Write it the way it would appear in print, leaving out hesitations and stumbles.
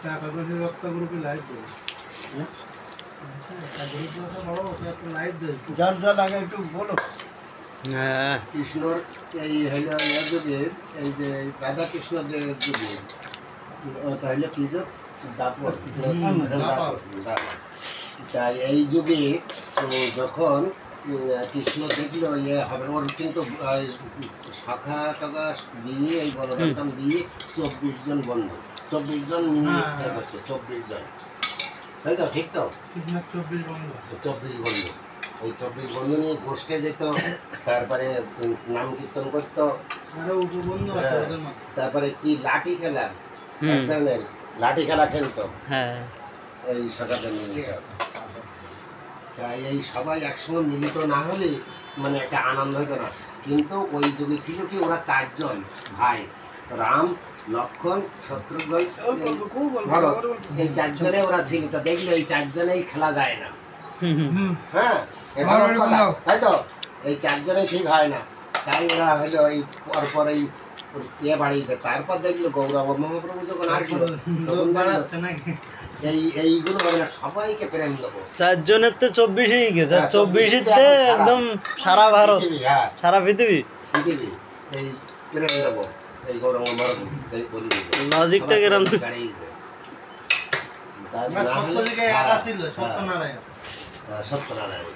টাকা করে রক্ত গ্রুপে লাইভ দেয় যার যা লাগে একটু বলো। হ্যাঁ কৃষ্ণর এই হইল ইয়ার যুগে এই যে রাধা কৃষ্ণর যে যুগে ওটা হইল কি যুগ দাপর তাই এই যুগে যখন কৃষ্ণ দেখলো ইয়ে হবে ওর কিন্তু শাখা টাকা দিয়ে এই বলরাম দিয়ে 24 জন বন্ধু 24 জন নিয়ে হচ্ছে 24 জন তাই তো ঠিক তো 24 বন্ধু এই 24 বন্ধু নিয়ে গোষ্ঠে যেত তারপরে নাম কীর্তন করতো তারপরে কি লাঠি খেলা এক ধরনের লাঠি খেলা খেলতো এই সকালে নিয়ে তাই এই সবাই একসঙ্গে মিলিত না হলে মানে একটা আনন্দ হতো না কিন্তু ওই যুগে ছিল কি ওরা 4 জন ভাই রাম লক্ষ্মণ শত্রুঘ্ন ভরত এই 4 জনে ওরা ছিল তো দেখলে এই 4 জনেই খেলা যায় না হ্যাঁ এটা কথা তাই তো এই 4 জনেই ঠিক হয় না তাই ওরা হলো এই পরপর এই ইয়ে বাড়িয়েছে তারপর দেখলো গৌরাঙ্গ মহাপ্রভু যখন আসলো তখন দাঁড়াচ্ছে নাকি এইগুলো হবে না সবাইকে প্রেম দেবো 4 জনের তো 24 হয়ে গেছে 24তে একদম সারা ভারত সারা পৃথিবী এই প্রেম দেবো এই গৌরাঙ্গ মহাপ্রভু এই বলি লজিকটা কিরকম সত্যনারায়ণ সত্যনারায়ণ